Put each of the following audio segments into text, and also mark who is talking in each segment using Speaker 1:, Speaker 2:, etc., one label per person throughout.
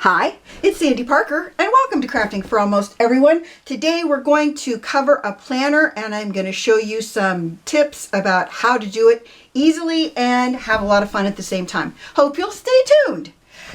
Speaker 1: Hi, it's Sandy Parker and welcome to Crafting for Almost Everyone. Today we're going to cover a planner and I'm going to show you some tips about how to do it easily and have a lot of fun at the same time. Hope you'll stay tuned.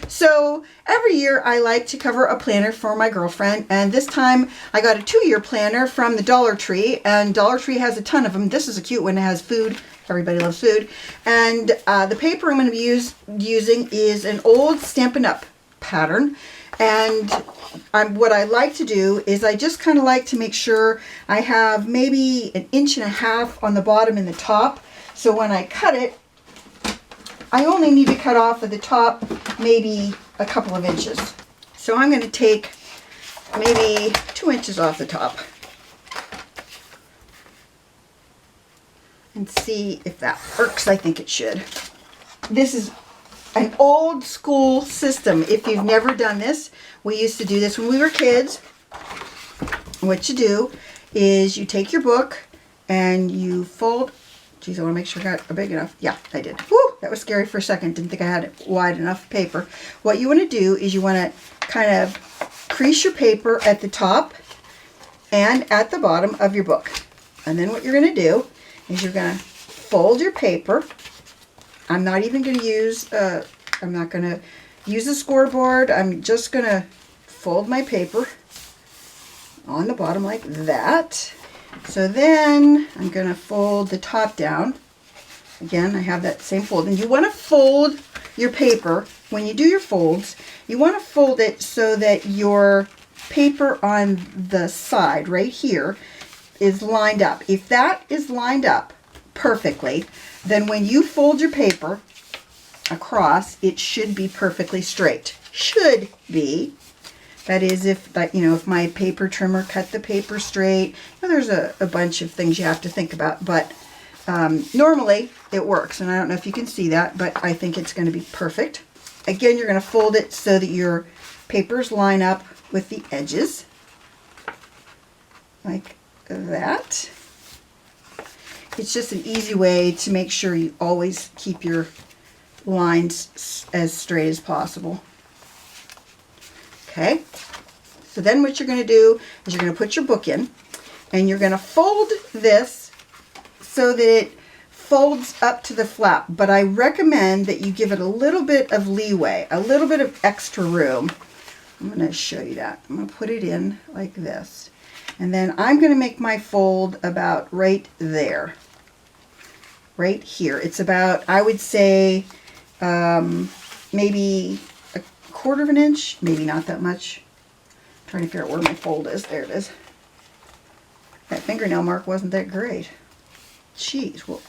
Speaker 1: So every year I like to cover a planner for my girlfriend, and this time I got a 2-year planner from the Dollar Tree, and Dollar Tree has a ton of them. This is a cute one. It has food. Everybody loves food. And the paper I'm going to be using is an old Stampin' Up pattern, and what I like to do is I just kind of like to make sure I have maybe 1.5 inches on the bottom and the top, so when I cut it I only need to cut off of the top maybe a couple of inches. So I'm going to take maybe 2 inches off the top and see if that works. I think it should. This is an old school system. If you've never done this, we used to do this when we were kids. What you do is you take your book and you fold. Geez, I want to make sure I got a big enough. Yeah, I did. Woo, that was scary for a second. Didn't think I had wide enough paper. What you want to do is you want to kind of crease your paper at the top and at the bottom of your book. And then what you're going to do is you're going to fold your paper. I'm not even going to use, I'm not going to use a scoreboard. I'm just going to fold my paper on the bottom like that. So then I'm going to fold the top down. Again, I have that same fold. And you want to fold your paper, when you do your folds, you want to fold it so that your paper on the side right here is lined up. If that is lined up perfectly, then when you fold your paper across, it should be perfectly straight. Should be. That is, if if my paper trimmer cut the paper straight. Now, there's a bunch of things you have to think about, but normally it works. And I don't know if you can see that, but I think it's going to be perfect. Again, you're going to fold it so that your papers line up with the edges, like that. It's just an easy way to make sure you always keep your lines as straight as possible. Okay, so then what you're going to do is you're going to put your book in, and you're going to fold this so that it folds up to the flap. But I recommend that you give it a little bit of leeway, a little bit of extra room. I'm going to show you that. I'm going to put it in like this. And then I'm going to make my fold about right there. Right here. It's about, I would say, maybe 1/4 inch, maybe not that much. I'm trying to figure out where my fold is. There it is. That fingernail mark wasn't that great. Jeez, well,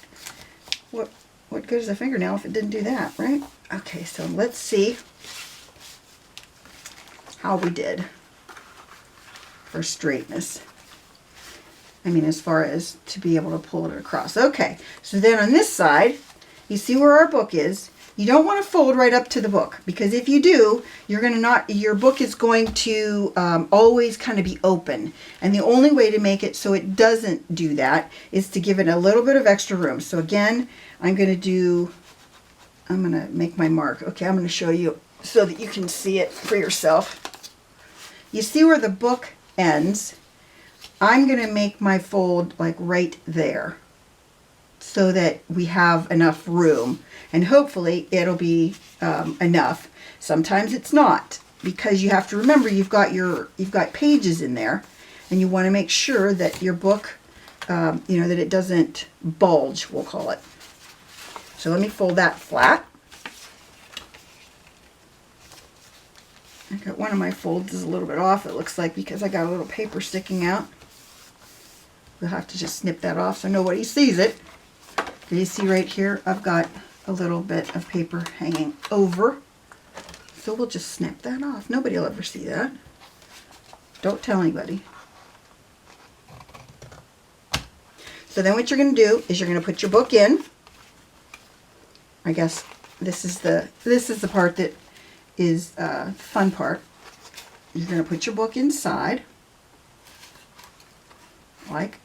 Speaker 1: what good is a fingernail if it didn't do that, right? Okay, so let's see how we did for straightness. I mean, as far as to be able to pull it across. Okay, so then on this side, you see where our book is. You don't want to fold right up to the book, because if you do, your book is going to always kind of be open. And the only way to make it so it doesn't do that is to give it a little bit of extra room. So again, I'm going to make my mark. Okay, I'm going to show you so that you can see it for yourself. You see where the book ends? I'm going to make my fold like right there, so that we have enough room, and hopefully it'll be enough. Sometimes it's not, because you have to remember you've got pages in there, and you want to make sure that your book, that it doesn't bulge, we'll call it. So let me fold that flat. I got one of my folds is a little bit off, it looks like, because I got a little paper sticking out. We'll have to just snip that off so nobody sees it. You see right here, I've got a little bit of paper hanging over. So we'll just snip that off. Nobody will ever see that. Don't tell anybody. So then what you're going to do is you're going to put your book in. I guess this is the part that is the fun part. You're going to put your book inside. Like,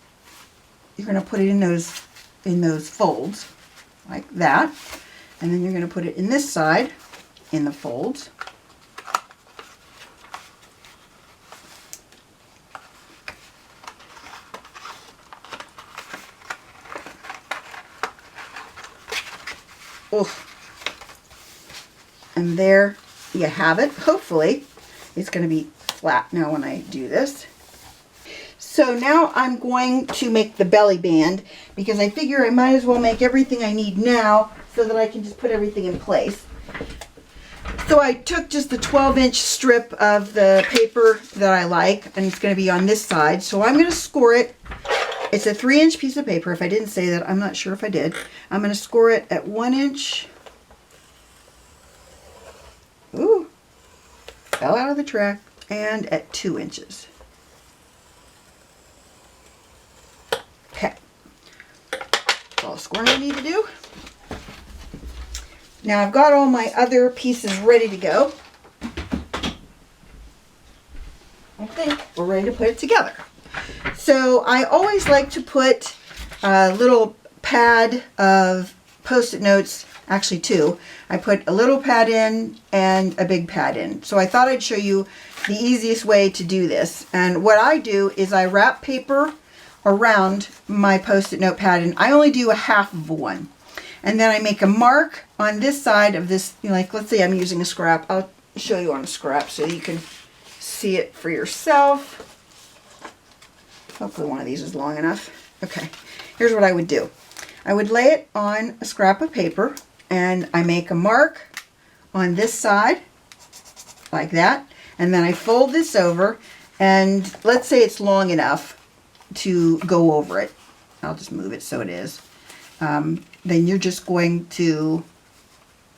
Speaker 1: you're going to put it in those folds like that, and then you're going to put it in this side in the folds Oof. And there you have it. Hopefully it's going to be flat now when I do this. So now I'm going to make the belly band because I figure I might as well make everything I need now so that I can just put everything in place. So I took just the 12-inch strip of the paper that I like, and it's going to be on this side. So I'm going to score it. It's a 3-inch piece of paper. If I didn't say that, I'm not sure if I did. I'm going to score it at 1 inch. Ooh, fell out of the track. And at 2 inches. Okay. That's all the scoring I need to do. Now I've got all my other pieces ready to go. I think we're ready to put it together. So I always like to put a little pad of Post-it notes, actually 2. I put a little pad in and a big pad in. So I thought I'd show you the easiest way to do this. And what I do is I wrap paper around my Post-it note pad, and I only do a half of one. And then I make a mark on this side of this, like let's say I'm using a scrap. I'll show you on a scrap so you can see it for yourself. Hopefully one of these is long enough. Okay, here's what I would do. I would lay it on a scrap of paper and I make a mark on this side like that, and then I fold this over, and let's say it's long enough to go over it. I'll just move it so it is. Then you're just going to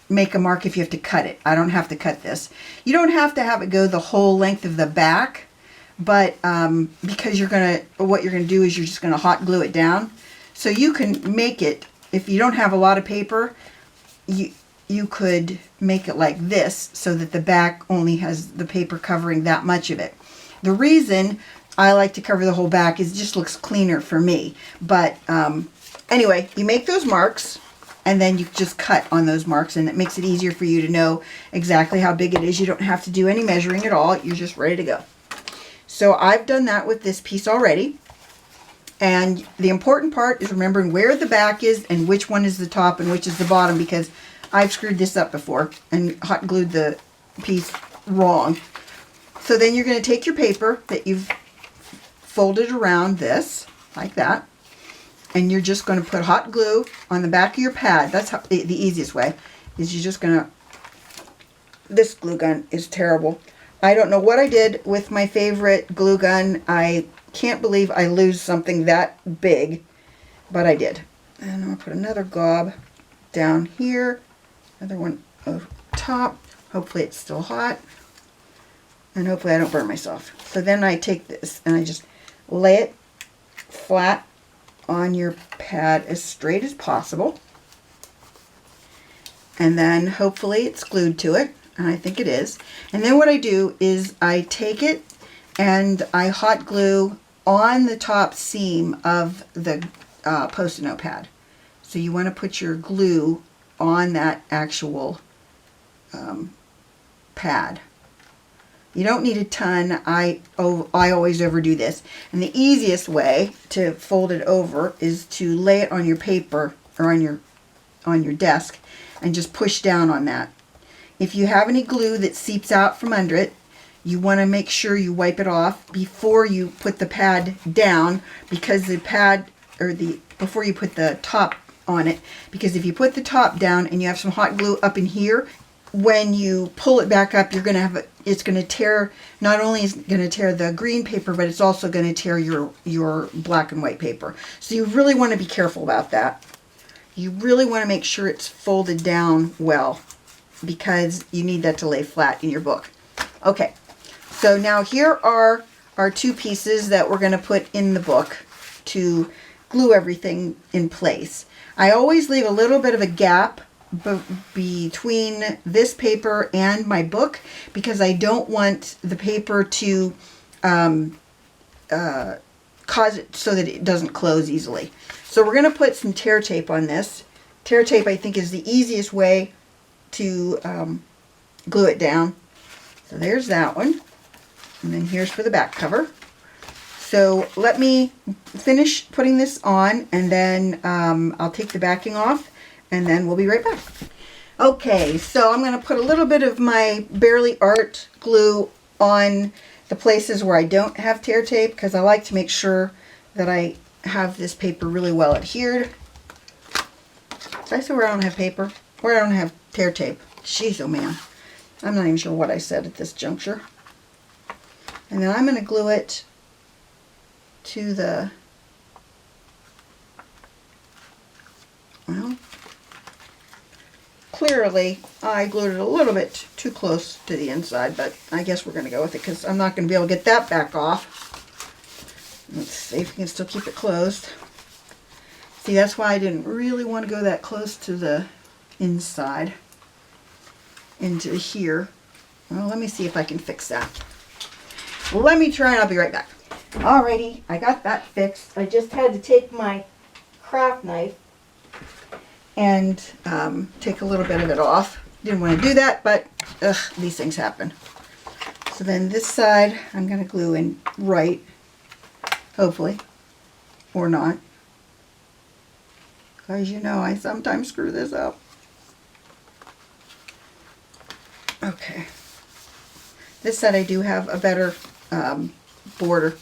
Speaker 1: make a mark if you have to cut it. I don't have to cut this. You don't have to have it go the whole length of the back, but because what you're gonna do is you're just gonna hot glue it down. So you can make it, if you don't have a lot of paper, you could make it like this so that the back only has the paper covering that much of it. The reason I like to cover the whole back is it just looks cleaner for me. But anyway, you make those marks and then you just cut on those marks, and it makes it easier for you to know exactly how big it is. You don't have to do any measuring at all. You're just ready to go. So I've done that with this piece already. And the important part is remembering where the back is and which one is the top and which is the bottom, because I've screwed this up before and hot glued the piece wrong. So then you're going to take your paper that you've folded around this, like that, and you're just going to put hot glue on the back of your pad. That's how, the easiest way, is you're just going to, this glue gun is terrible. I don't know what I did with my favorite glue gun. I can't believe I lose something that big, but I did. And I'm going to put another gob down here, another one over top. Hopefully it's still hot, and hopefully I don't burn myself. So then I take this and I just lay it flat on your pad as straight as possible, and then hopefully it's glued to it, and I think it is. And then what I do is I take it and I hot glue on the top seam of the Post-it note pad. So you want to put your glue on that actual pad. You don't need a ton. I always overdo this. And the easiest way to fold it over is to lay it on your paper or on your desk and just push down on that. If you have any glue that seeps out from under it, you want to make sure you wipe it off before you put the pad down, because the pad, or before you put the top on it, because if you put the top down and you have some hot glue up in here, when you pull it back up, you're going to have it's going to tear, not only is it going to tear the green paper, but it's also going to tear your black and white paper. So you really want to be careful about that. You really want to make sure it's folded down well, because you need that to lay flat in your book. Okay, so now here are our 2 pieces that we're going to put in the book to glue everything in place. I always leave a little bit of a gap between this paper and my book, because I don't want the paper to cause it so that it doesn't close easily. So we're going to put some tear tape on this. Tear tape, I think, is the easiest way to glue it down. So there's that one, and then here's for the back cover. So let me finish putting this on, and then I'll take the backing off and then we'll be right back. Okay, so I'm going to put a little bit of my Barely Art glue on the places where I don't have tear tape, because I like to make sure that I have this paper really well adhered. Did I say where I don't have paper? Where I don't have tear tape? Jeez, oh man. I'm not even sure what I said at this juncture. And then I'm going to glue it to the, well, clearly I glued it a little bit too close to the inside, but I guess we're going to go with it because I'm not going to be able to get that back off. Let's see if we can still keep it closed. See, that's why I didn't really want to go that close to the inside, into here. Well, let me see if I can fix that. Let me try and I'll be right back. Alrighty, I got that fixed. I just had to take my craft knife and take a little bit of it off. Didn't want to do that, but these things happen. So then this side I'm going to glue in right, hopefully, or not. Because you know I sometimes screw this up. Okay. This side I do have a better border.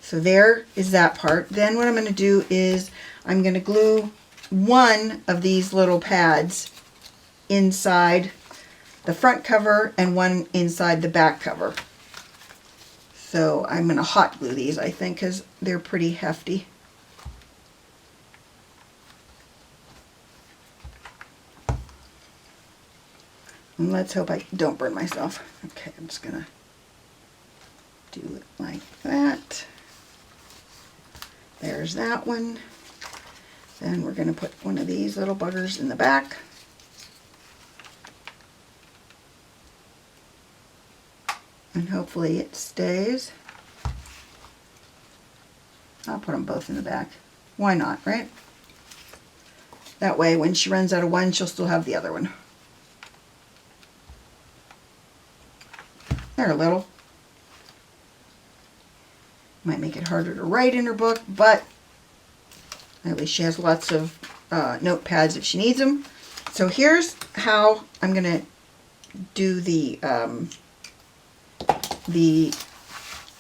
Speaker 1: So there is that part. Then what I'm going to do is I'm going to glue one of these little pads inside the front cover and one inside the back cover. So I'm going to hot glue these, I think, because they're pretty hefty. And let's hope I don't burn myself. Okay, I'm just going to do it like that. There's that one. Then we're going to put one of these little buggers in the back. And hopefully it stays. I'll put them both in the back. Why not, right? That way when she runs out of one, she'll still have the other one. They're a little. Might make it harder to write in her book, but at least she has lots of notepads if she needs them. So here's how I'm going to do the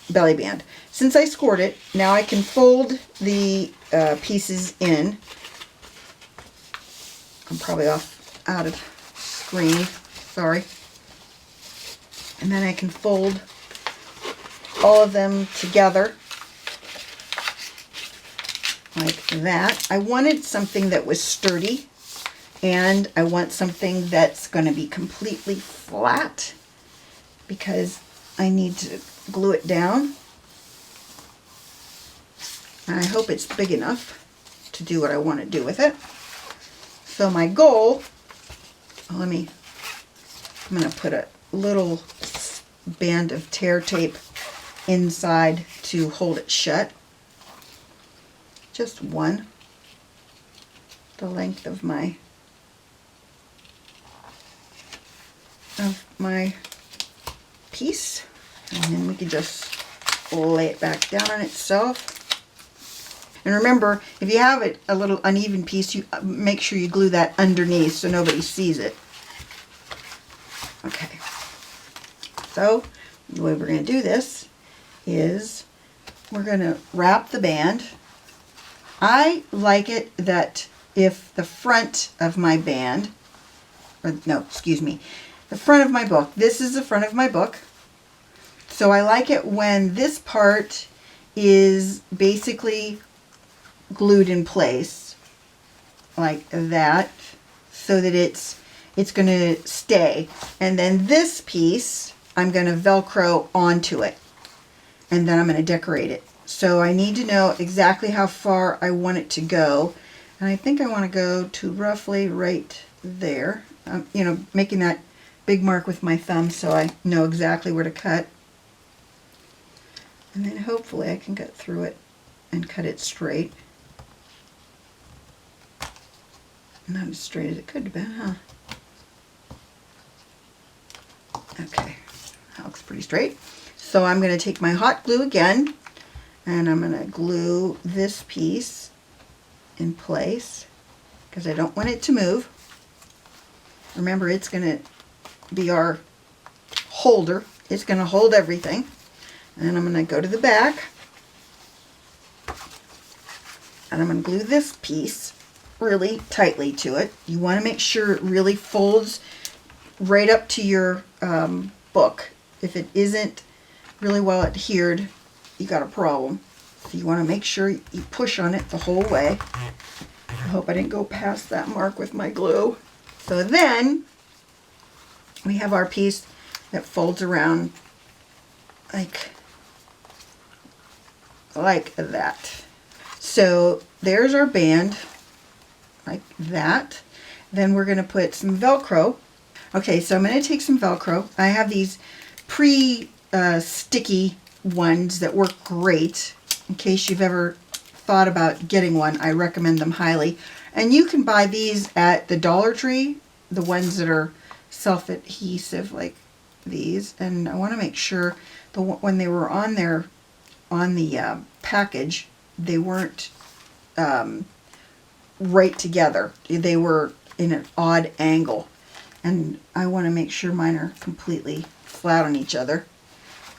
Speaker 1: belly band. Since I scored it, now I can fold the pieces in. I'm probably out of screen, sorry. And then I can fold all of them together like that. I wanted something that was sturdy, and I want something that's going to be completely flat because I need to glue it down. And I hope it's big enough to do what I want to do with it. So my goal, I'm going to put a little band of tear tape inside to hold it shut. Just one, the length of my piece, and then we can just lay it back down on itself. And remember, if you have it a little uneven piece, you make sure you glue that underneath so nobody sees it. Okay. So the way we're going to do this is we're going to wrap the band. I like it that if the front of my band, or no, excuse me, the front of my book, this is the front of my book. So I like it when this part is basically glued in place like that, so that it's going to stay. And then this piece, I'm going to Velcro onto it, and then I'm going to decorate it. So I need to know exactly how far I want it to go. And I think I want to go to roughly right there. You know, making that big mark with my thumb so I know exactly where to cut. And then hopefully I can cut through it and cut it straight. Not as straight as it could have been, huh? Okay, that looks pretty straight. So I'm going to take my hot glue again, and I'm going to glue this piece in place. because I don't want it to move. Remember, it's going to be our holder. It's going to hold everything. And I'm going to go to the back. And I'm going to glue this piece really tightly to it. You want to make sure it really folds right up to your book. If it isn't really well adhered, you got a problem. So you want to make sure you push on it the whole way. I hope I didn't go past that mark with my glue. So then we have our piece that folds around like that. So there's our band, like that. Then we're going to put some Velcro. Okay, so I'm going to take some Velcro. I have these pre-sticky ones that work great. In case you've ever thought about getting one, I recommend them highly. And you can buy these at the Dollar Tree, the ones that are self-adhesive like these. And I want to make sure when they were on there on the package, they weren't right together. They were in an odd angle. And I want to make sure mine are completely flat on each other.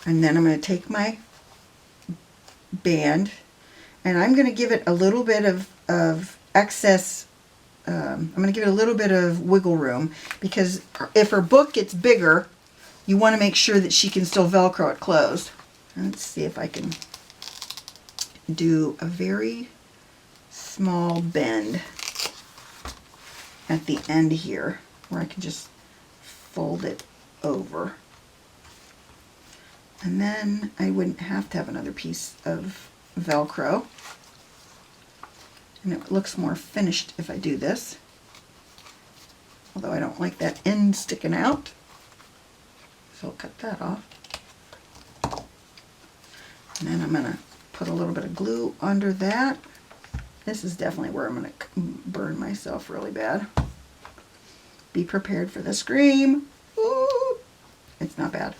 Speaker 1: And then I'm going to take my band and I'm going to give it a little bit of excess, I'm going to give it a little bit of wiggle room, because if her book gets bigger, you want to make sure that she can still Velcro it closed. Let's see if I can do a very small bend at the end here, where I can just fold it over. And then I wouldn't have to have another piece of Velcro. And it looks more finished if I do this. Although I don't like that end sticking out. So I'll cut that off. And then I'm going to put a little bit of glue under that. This is definitely where I'm going to burn myself really bad. Be prepared for the scream. Ooh, it's not bad.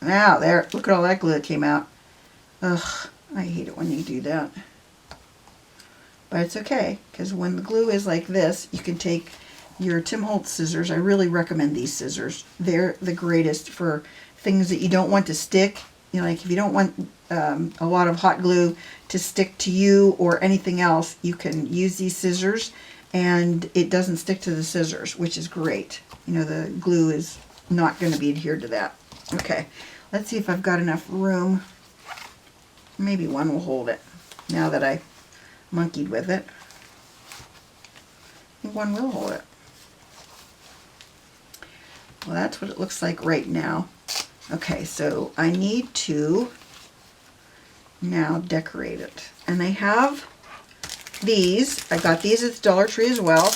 Speaker 1: Now there, look at all that glue that came out. Ugh, I hate it when you do that. But it's okay, because when the glue is like this, you can take your Tim Holtz scissors. I really recommend these scissors. They're the greatest for things that you don't want to stick. You know, like if you don't want a lot of hot glue to stick to you or anything else, you can use these scissors and it doesn't stick to the scissors, which is great. You know, the glue is not going to be adhered to that. Okay, let's see if I've got enough room. Maybe one will hold it now that I monkeyed with it. I think one will hold it. Well, that's what it looks like right now. Okay, so I need to now decorate it. And I have these. I got these at the Dollar Tree as well.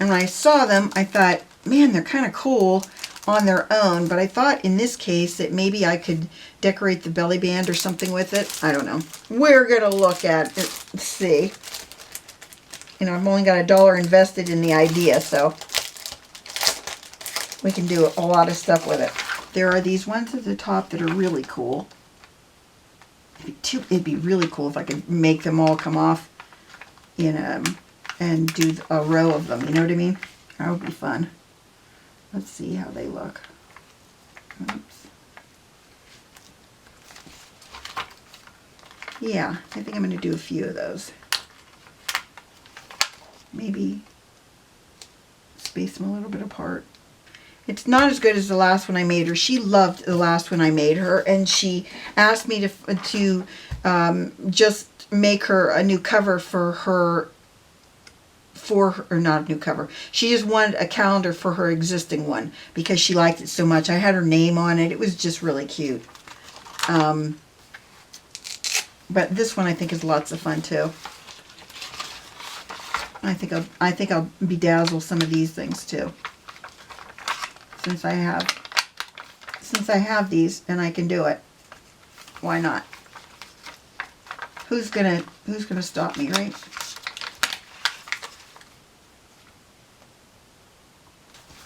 Speaker 1: And when I saw them, I thought, man, they're kind of cool on their own, but I thought in this case that maybe I could decorate the belly band or something with it. I don't know. We're going to look at it, see. You know, I've only got $1 invested in the idea, so we can do a lot of stuff with it. There are these ones at the top that are really cool. It'd be really cool if I could make them all come off and do a row of them. You know what I mean? That would be fun. Let's see how they look. Oops. Yeah, I think I'm going to do a few of those. Maybe space them a little bit apart. It's not as good as the last one I made her. She loved the last one I made her, and she asked me to just make her a new cover for her, or not a new cover. She just wanted a calendar for her existing one because she liked it so much. I had her name on it. It was just really cute. But this one I think is lots of fun too. I think I'll bedazzle some of these things too. Since I have these and I can do it, why not? Who's gonna stop me, right?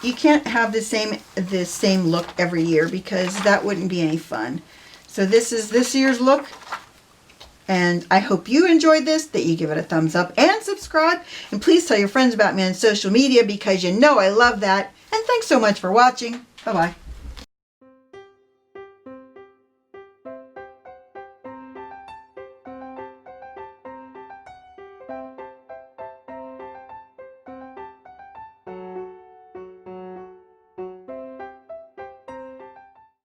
Speaker 1: You can't have the same look every year because that wouldn't be any fun. So this is this year's look, And I hope you enjoyed this, that you give it a thumbs up and subscribe. And please tell your friends about me on social media because you know I love that. And thanks so much for watching. Bye-bye.